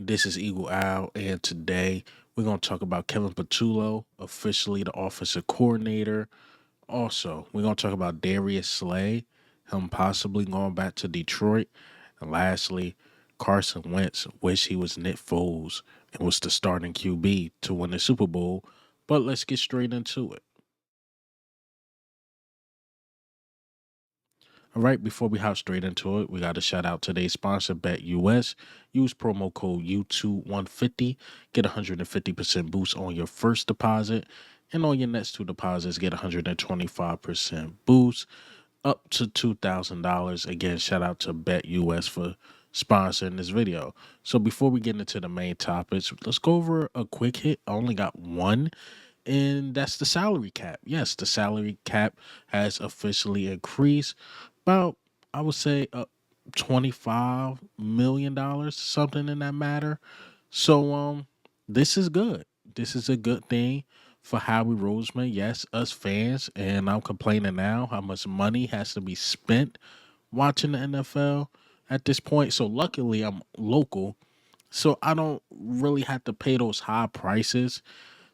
This is Eagle Owl, and today we're going to talk about Kevin Patullo, officially the offensive coordinator. Also, we're going to talk about Darius Slay, him possibly going back to Detroit. And lastly, Carson Wentz wish he was Nick Foles and was the starting QB to win the Super Bowl. But let's get straight into it. All right, before we hop straight into it, we got to shout out today's sponsor, BetUS. Use promo code U2150. Get 150% boost on your first deposit. And on your next two deposits, get 125% boost up to $2,000. Again, shout out to BetUS for sponsoring this video. So before we get into the main topics, let's go over a quick hit. I only got one, and that's the salary cap. Yes, the salary cap has officially increased about, I would say, $25 million, something in that matter. So this is good. This is a good thing for Howie Roseman. Yes, us fans, and I'm complaining now how much money has to be spent watching the NFL at this point. So luckily I'm local, so I don't really have to pay those high prices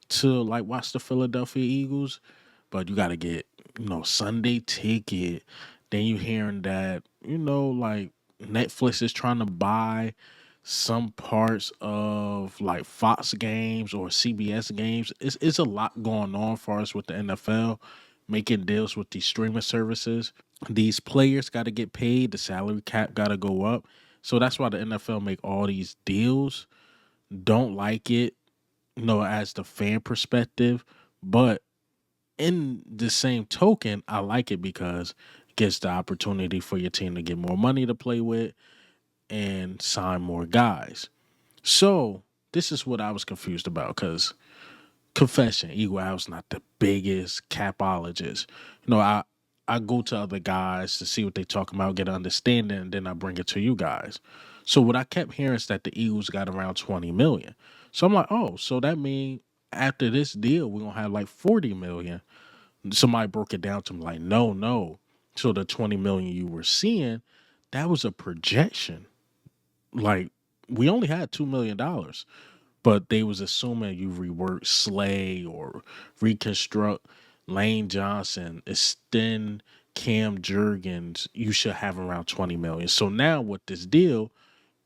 to like watch the Philadelphia Eagles. But you got to get, Sunday ticket. Then you hearing that, like Netflix is trying to buy some parts of like Fox games or CBS games. It's a lot going on for us with the NFL, making deals with these streaming services. These players got to get paid. The salary cap got to go up. So that's why the NFL make all these deals. Don't like it, as the fan perspective, but in the same token, I like it because it gives the opportunity for your team to get more money to play with and sign more guys. So this is what I was confused about because confession, Eagle Owl's not the biggest capologist. I go to other guys to see what they talking about, get an understanding, and then I bring it to you guys. So what I kept hearing is that the Eagles got around 20 million. So I'm like, oh, so that means after this deal, we're gonna have like 40 million. Somebody broke it down to me like, no, no. So the 20 million you were seeing, that was a projection. Like we only had $2 million, but they was assuming you rework Slay or reconstruct Lane Johnson, extend Cam Jurgens, you should have around 20 million. So now with this deal,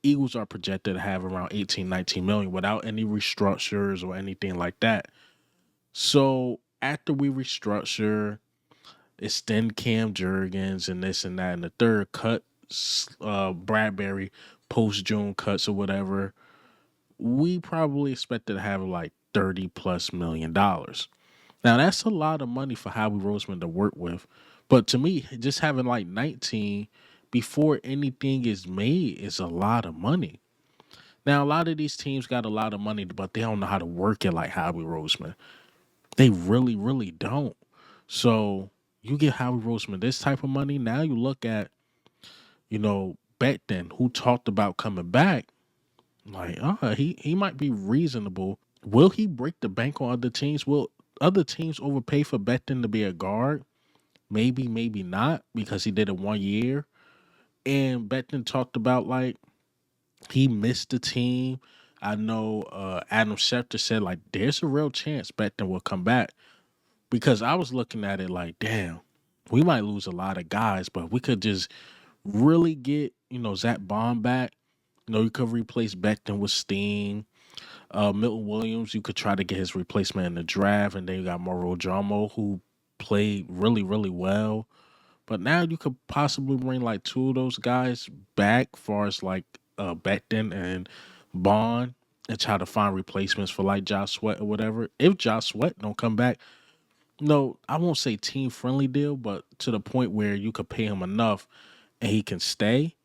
Eagles are projected to have around 18, 19 million without any restructures or anything like that. So after we restructure, extend Cam Jurgens and this and that, and the third cut, Bradbury post June cuts or whatever, we probably expected to have like 30 plus $1 million. Now that's a lot of money for Howie Roseman to work with. But to me, just having like 19 before anything is made is a lot of money. Now a lot of these teams got a lot of money, but they don't know how to work it like Howie Roseman. They really, really don't. So you get Howie Roseman this type of money. Now you look at, back then who talked about coming back. Like, he might be reasonable. Will he break the bank on other teams? Will other teams overpay for Becton to be a guard? Maybe, maybe not, because he did it 1 year. And Becton talked about like he missed the team. I know Adam Schefter said like there's a real chance Becton will come back, because I was looking at it like, damn, we might lose a lot of guys, but we could just really get, Zach Bond back. You could replace Becton with Steen. Milton Williams, you could try to get his replacement in the draft, and then you got Moro Jomo, who played really, really well. But now you could possibly bring like two of those guys back, far as like Becton and Bond, and try to find replacements for like Josh Sweat or whatever. If Josh Sweat don't come back, no, I won't say team friendly deal, but to the point where you could pay him enough and he can stay.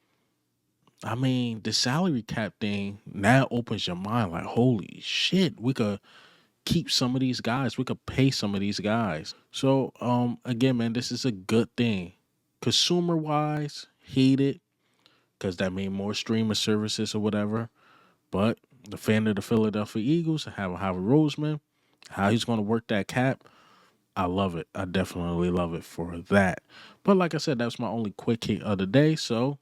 I mean, the salary cap thing now opens your mind like, holy shit, we could keep some of these guys. We could pay some of these guys. So, again, man, this is a good thing. Consumer wise, hate it because that means more streaming services or whatever. But the fan of the Philadelphia Eagles, have a Howie Roseman, how he's going to work that cap, I love it. I definitely love it for that. But like I said, that's my only quick hit of the day. So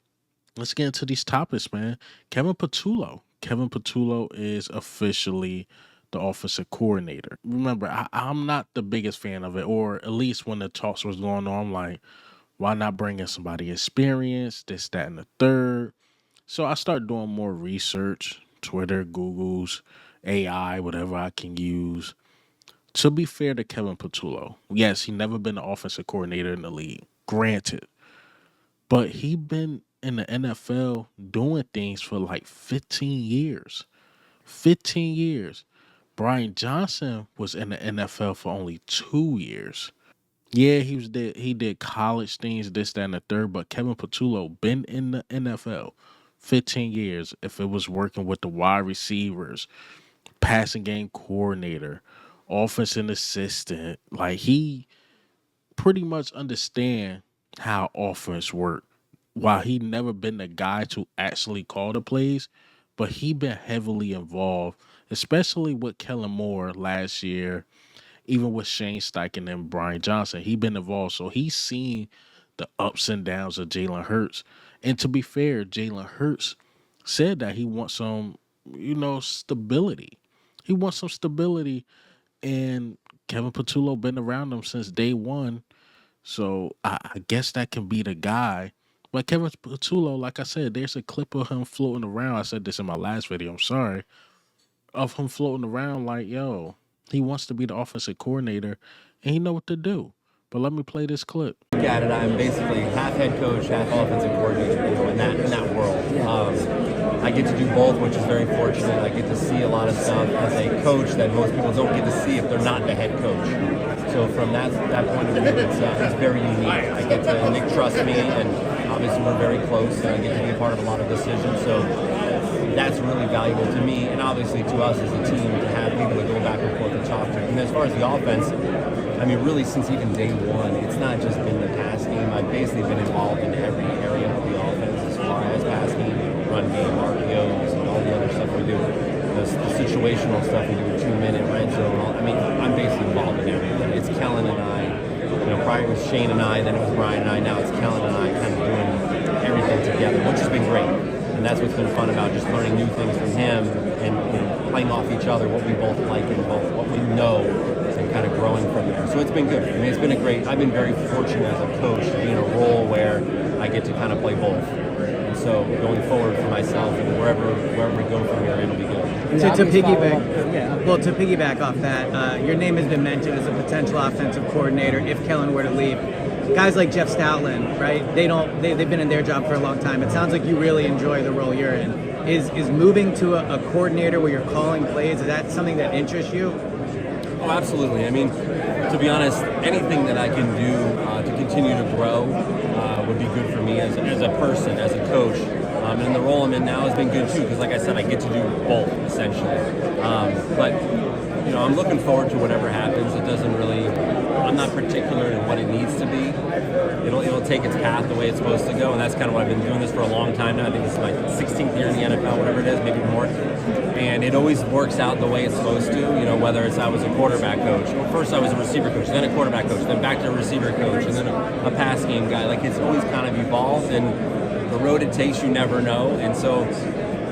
let's get into these topics, man. Kevin Patullo. Kevin Patullo is officially the offensive coordinator. Remember, I'm not the biggest fan of it, or at least when the talks was going on, I'm like, why not bring in somebody experienced, this, that, and the third? So I start doing more research, Twitter, Google's, AI, whatever I can use. To be fair to Kevin Patullo, yes, he never been an offensive coordinator in the league, granted, but he been in the NFL doing things for like 15 years. 15 years. Brian Johnson was in the NFL for only 2 years. Yeah, he did college things, this, that, and the third, but Kevin Patullo been in the NFL 15 years. If it was working with the wide receivers, passing game coordinator, offensive assistant, like he pretty much understand how offense work. While he never been the guy to actually call the plays, but he been heavily involved, especially with Kellen Moore last year, even with Shane Steichen and Brian Johnson. He been involved, so he's seen the ups and downs of Jalen Hurts. And to be fair, Jalen Hurts said that he wants some, stability. He wants some stability, and Kevin Patullo been around him since day one, so I guess that can be the guy. But Kevin Patullo, like I said, there's a clip of him floating around. I said this in my last video. I'm sorry, of him floating around like, yo, he wants to be the offensive coordinator, and he know what to do. But let me play this clip. At it, I'm basically half head coach, half offensive coordinator. In that world, I get to do both, which is very fortunate. I get to see a lot of stuff as a coach that most people don't get to see if they're not the head coach. So from that point of view, it's very unique. I get to Nick trusts me, and obviously we're very close, and I get to be a part of a lot of decisions. So that's really valuable to me, and obviously to us as a team to have people to go back and forth and talk to. And as far as the offense, I mean, really, since even day one, it's not just been the pass game. I've basically been involved in every area of the offense, as far as pass game, run game, RPOs, and all the other stuff we do. The situational stuff we do, 2-minute red zone. I mean, I'm basically involved in everything. It's Kellen and I. Prior it was Shane and I, then it was Brian and I. Now it's Kellen and I, kind of doing everything together, which has been great. And that's what's been fun about just learning new things from him and playing off each other, what we both like and both what we know, and kind of growing from there. So it's been good. I mean, it's been I've been very fortunate as a coach to be in a role where I get to kind of play both. And so going forward for myself and wherever we go from here, it'll be good. To piggyback off that, your name has been mentioned as a potential offensive coordinator if Kellen were to leave. Guys like Jeff Stoutland, right? They've been in their job for a long time. It sounds like you really enjoy the role you're in. Is moving to a coordinator where you're calling plays, is that something that interests you? Oh, absolutely. I mean, to be honest, anything that I can do to continue to grow would be good for me as a person, as a coach. And the role I'm in now has been good too, because like I said, I get to do both essentially. But I'm looking forward to whatever happens. It doesn't really. I'm not particular in what it needs to be. It'll take its path the way it's supposed to go, and that's kind of what I've been doing this for a long time now. I think this is my 16th year in the NFL, whatever it is, maybe more. And it always works out the way it's supposed to. Whether it's I was a quarterback coach, or first I was a receiver coach, then a quarterback coach, then back to a receiver coach, and then a pass game guy. Like it's always kind of evolved, and the road it takes, you never know. And so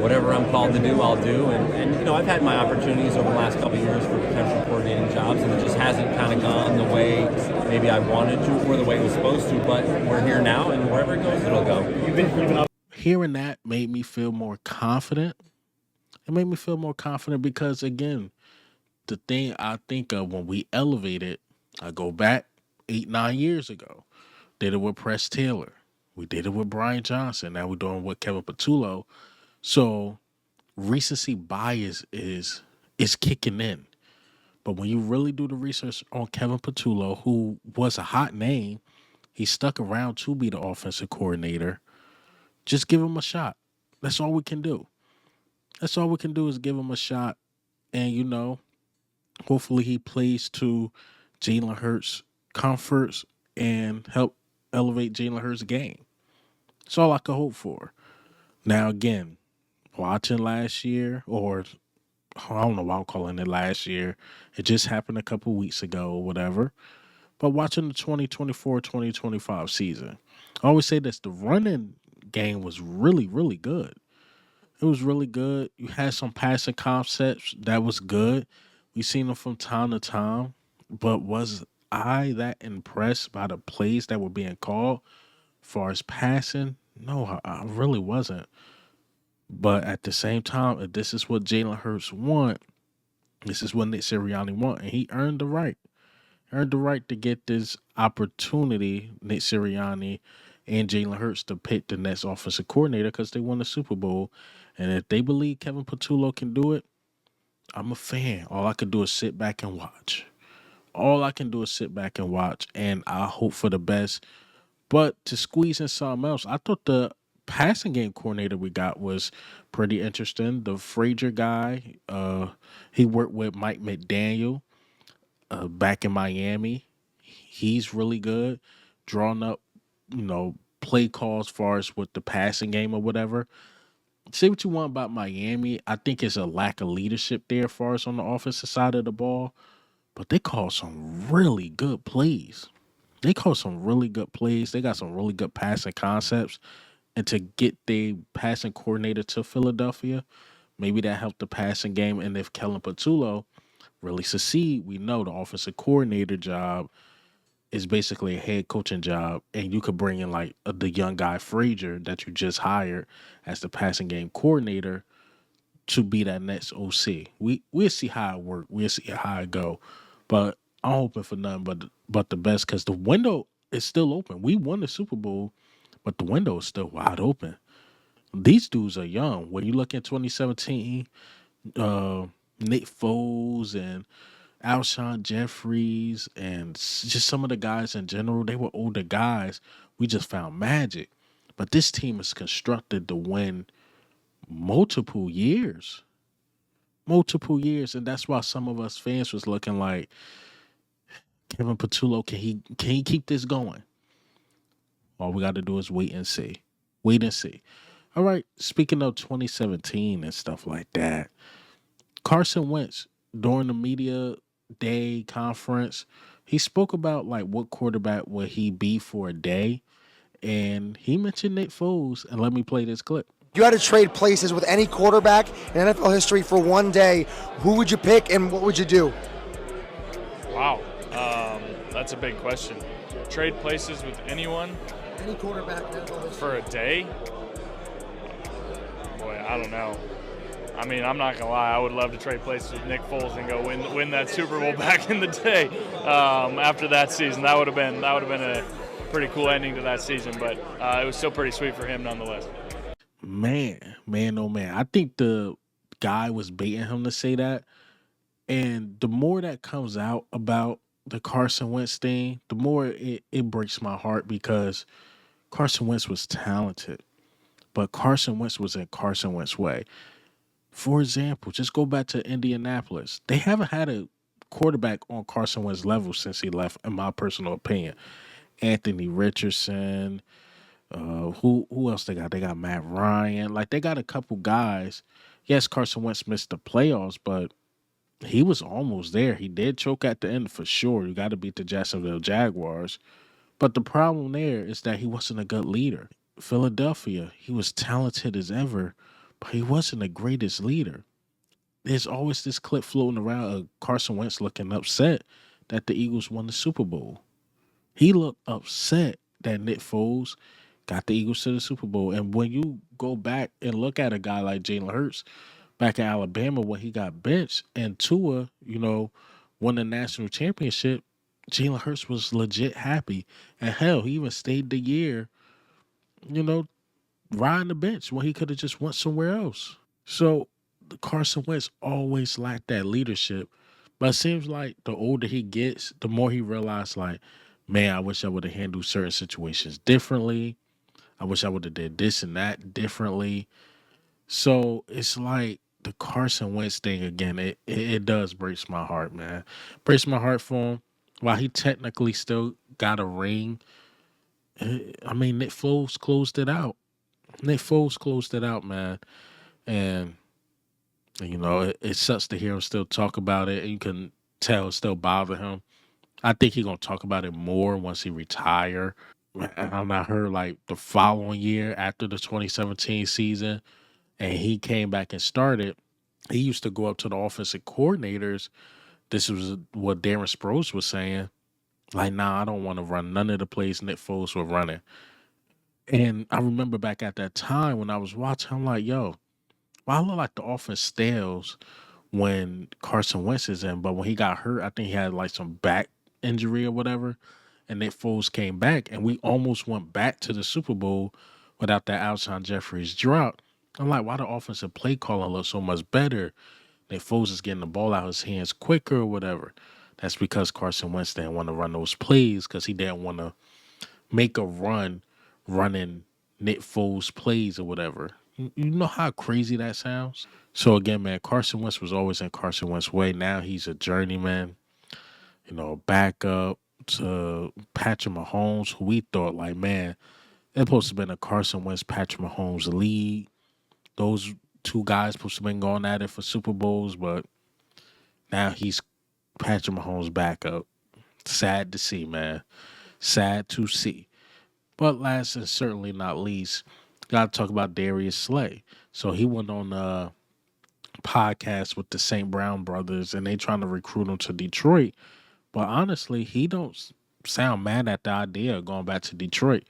whatever I'm called to do, I'll do. And I've had my opportunities over the last couple of years for potential coordinating jobs, and it just hasn't kind of gone the way maybe I wanted to or the way it was supposed to. But we're here now, and wherever it goes, it'll go. Hearing that made me feel more confident. It made me feel more confident because, again, the thing I think of when we elevated, I go back 8-9 years ago. Did it with Press Taylor. We did it with Brian Johnson. Now we're doing it with Kevin Patullo. So recency bias is kicking in. But when you really do the research on Kevin Patullo, who was a hot name, he stuck around to be the offensive coordinator. Just give him a shot. That's all we can do. That's all we can do is give him a shot. And, hopefully he plays to Jalen Hurts' comforts and help elevate Jalen Hurts' game. That's all I could hope for. Now, again, watching last year, or I don't know why I'm calling it last year. It just happened a couple weeks ago or whatever. But watching the 2024-2025 season, I always say this, the running game was really, really good. It was really good. You had some passing concepts that was good. We seen them from time to time, but was I that impressed by the plays that were being called? Far as passing, no, I really wasn't. But at the same time, if this is what Jalen Hurts want, this is what Nick Sirianni want, and he earned the right. Earned the right to get this opportunity, Nick Sirianni and Jalen Hurts, to pick the next offensive coordinator because they won the Super Bowl. And if they believe Kevin Patullo can do it, I'm a fan. All I can do is sit back and watch. All I can do is sit back and watch, and I hope for the best. But to squeeze in something else, I thought the passing game coordinator we got was pretty interesting. The Frazier guy, he worked with Mike McDaniel back in Miami. He's really good, drawing up, play calls as far as with the passing game or whatever. Say what you want about Miami. I think it's a lack of leadership there as far as on the offensive side of the ball. But they call some really good plays. They call some really good plays. They got some really good passing concepts. And to get the passing coordinator to Philadelphia, maybe that helped the passing game. And if Kellen Patullo really succeed, we know the offensive coordinator job is basically a head coaching job, and you could bring in like the young guy Frazier that you just hired as the passing game coordinator to be that next OC. We'll see how it work. We'll see how it go, but I'm hoping for nothing but the best because the window is still open. We won the Super Bowl, but the window is still wide open. These dudes are young. When you look at 2017, Nick Foles and Alshon Jeffries and just some of the guys in general, they were older guys. We just found magic. But this team is constructed to win multiple years. Multiple years. And that's why some of us fans was looking like Kevin Patullo, can he keep this going? All we got to do is wait and see. Wait and see. All right. Speaking of 2017 and stuff like that, Carson Wentz during the media day conference, he spoke about like what quarterback would he be for a day, and he mentioned Nick Foles. And let me play this clip. You had to trade places with any quarterback in NFL history for one day. Who would you pick and what would you do? Wow, that's a big question. Trade places with anyone Any quarterback in NFL history. for a day? Boy, I don't know. I mean, I'm not gonna lie. I would love to trade places with Nick Foles and go win that Super Bowl back in the day. After that season, that would have been a pretty cool ending to that season. But it was still pretty sweet for him nonetheless. Man, oh man. I think the guy was baiting him to say that. And the more that comes out about the Carson Wentz thing, the more it breaks my heart because Carson Wentz was talented. But Carson Wentz was in Carson Wentz way. For example, just go back to Indianapolis. They haven't had a quarterback on Carson Wentz level since he left, in my personal opinion. Anthony Richardson. Who else they got? They got Matt Ryan. Like they got a couple guys. Yes, Carson Wentz missed the playoffs, but he was almost there. He did choke at the end for sure. You got to beat the Jacksonville Jaguars. But the problem there is that he wasn't a good leader. Philadelphia, he was talented as ever, but he wasn't the greatest leader. There's always this clip floating around of Carson Wentz looking upset that the Eagles won the Super Bowl. He looked upset that Nick Foles got the Eagles to the Super Bowl. And when you go back and look at a guy like Jalen Hurts back in Alabama when he got benched and Tua, won the national championship, Jalen Hurts was legit happy. And hell, he even stayed the year, riding the bench when he could have just went somewhere else. So Carson Wentz always lacked that leadership. But it seems like the older he gets, the more he realized like, man, I wish I would have handled certain situations differently. I wish I would have did this and that differently. So it's like the Carson Wentz thing again. It does breaks my heart, man. Breaks my heart for him. While he technically still got a ring, I mean, Nick Foles closed it out. Nick Foles closed it out, man. And, it sucks to hear him still talk about it. And you can tell it still bother him. I think he's going to talk about it more once he retire. And I heard like the following year after the 2017 season, and he came back and started. He used to go up to the offensive coordinators. This was what Darren Sproles was saying. Like, nah, I don't want to run none of the plays Nick Foles were running. And I remember back at that time when I was watching, I'm like, yo, well, I look like the offense stales when Carson Wentz is in, but when he got hurt, I think he had like some back injury or whatever, and Nick Foles came back, and we almost went back to the Super Bowl without that Alshon Jeffries drop. I'm like, why the offensive play calling look so much better? Nick Foles is getting the ball out of his hands quicker or whatever. That's because Carson Wentz didn't want to run those plays because he didn't want to make a run running Nick Foles plays or whatever. You know how crazy that sounds? So again, man, Carson Wentz was always in Carson Wentz's way. Now he's a journeyman, backup to Patrick Mahomes, who we thought like, man, it's supposed to have been a Carson Wentz, Patrick Mahomes league. Those two guys supposed to have been going at it for Super Bowls, but now he's Patrick Mahomes' backup. Sad to see, man. Sad to see. But last and certainly not least, got to talk about Darius Slay. So he went on a podcast with the St. Brown brothers, and they trying to recruit him to Detroit. But honestly, he don't sound mad at the idea of going back to Detroit.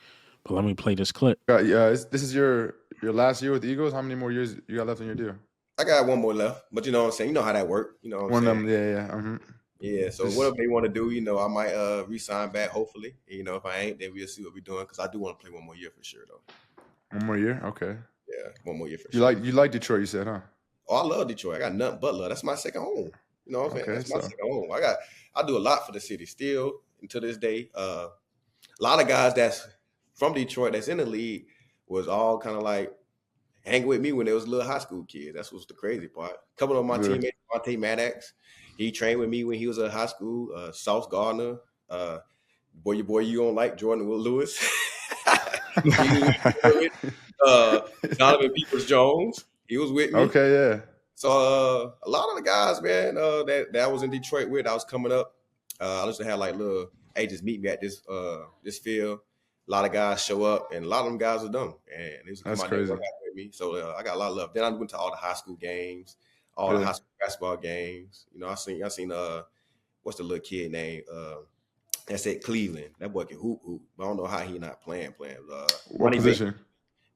But let me play this clip. This is your last year with the Eagles. How many more years you got left on your deal? I got one more left, but you know what I'm saying? You know how that works. You know what I'm One of saying? them, yeah. Yeah, so whatever they want to do, I might re-sign back, hopefully. If I ain't, then we'll see what we're doing, because I do want to play one more year for sure, though. One more year? Okay. Yeah, one more year for You sure. like Detroit, you said, huh? Oh, I love Detroit. I got nothing but love. That's my second home. You know what I'm saying? Okay, That's my second home. I do a lot for the city still, and to this day. A lot of guys that's from Detroit that's in the league was all kind of like hanging with me when they was little high school kids. That's what's the crazy part. A couple of my teammates, Monte Maddox, he trained with me when he was in high school. Sauce Gardner, boy, you don't like Jordan Will Lewis. Donovan Peoples-Jones, he was with me. Okay, yeah. So a lot of the guys, man, that I was in Detroit with, I was coming up. I used to have like little, hey, just meet me at this field. A lot of guys show up, and a lot of them guys are dumb, and they used to come out there and work out with me. So I got a lot of love. Then I went to all the high school games, all the high school basketball games. I seen what's the little kid name? That's at Cleveland. That boy can hoop. But I don't know how he not playing. What position?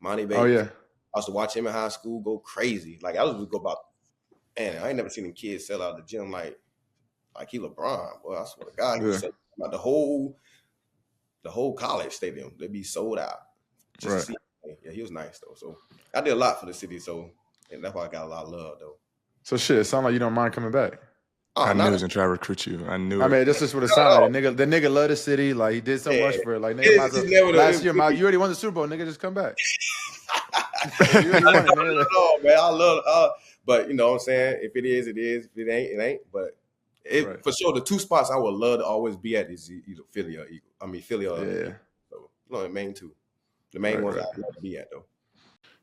Monty Baker. Oh yeah. I used to watch him in high school go crazy. Like I was go about, man, I ain't never seen them kids sell out the gym like he LeBron. Boy, I swear to God, he was selling out the whole college stadium. They'd be sold out. Just to see him. Yeah, he was nice though. So I did a lot for the city. So and that's why I got a lot of love though. So shit, it sounds like you don't mind coming back. I knew he was gonna try to recruit you. I knew. I mean, this is what it sounded like. The nigga love the city. Like he did so much for it. Like nigga, last year, you already won the Super Bowl. Nigga, just come back. You already won it, man. Oh man, I love. But you know what I'm saying. If it is, it is. If it ain't, it ain't. But for sure, the two spots I would love to always be at is either Philly or Eagle. I mean Philly or Eagle. So the main two, the main ones I'd love to be at though.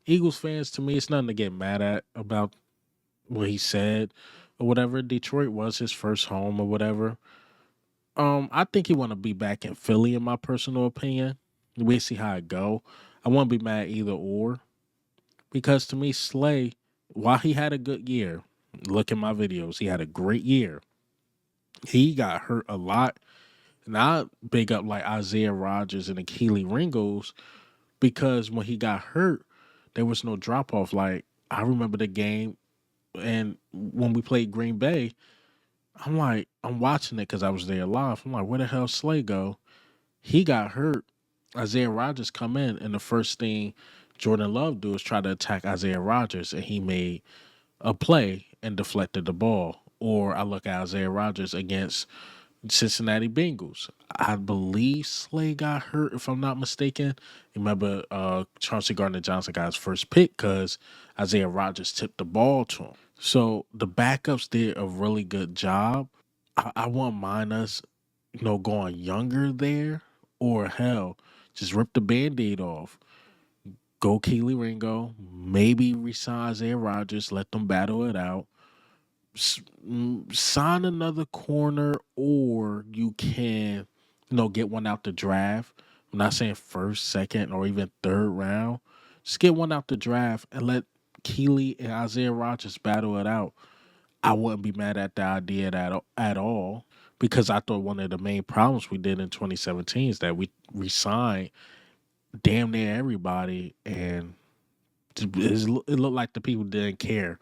Eagles fans, to me, it's nothing to get mad at about what he said or whatever. Detroit was his first home or whatever. I think he want to be back in Philly, in my personal opinion. We'll see how it go. I won't be mad either or, because to me, Slay, while he had a good year, look at my videos, he had a great year. He got hurt a lot, and I big up like Isaiah Rodgers and Achille Ringos, because when he got hurt, there was no drop off. Like I remember the game, and when we played Green Bay, I'm watching it because I was there live. I'm like, where the hell Slay go? He got hurt. Isaiah Rodgers come in, and the first thing Jordan Love do is try to attack Isaiah Rodgers, and he made a play and deflected the ball. Or I look at Isaiah Rodgers against Cincinnati Bengals. I believe Slay got hurt, if I'm not mistaken. Remember, Chauncey Gardner-Johnson got his first pick because Isaiah Rodgers tipped the ball to him. So the backups did a really good job. I wouldn't mind us, going younger there, or hell, just rip the Band-Aid off. Go Keely Ringo, maybe resign Isaiah Rodgers, let them battle it out. Sign another corner, or you can, get one out the draft. I'm not saying first, second, or even third round. Just get one out the draft and let Keely and Isaiah Rodgers battle it out. I wouldn't be mad at the idea at all because I thought one of the main problems we did in 2017 is that we signed damn near everybody, and it looked like the people didn't care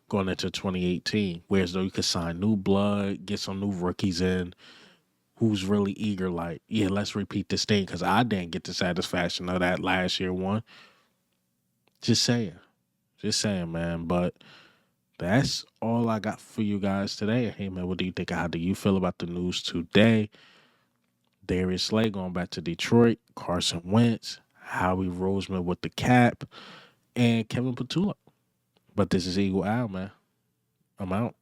going into 2018. Whereas though you could sign new blood, get some new rookies in who's really eager, like, yeah, let's repeat this thing because I didn't get the satisfaction of that last year one. Just saying. Just saying, man. But that's all I got for you guys today. Hey, man, what do you think? How do you feel about the news today? Darius Slay going back to Detroit, Carson Wentz, Howie Roseman with the cap, and Kevin Patullo. But this is Eagle Al, man. I'm out.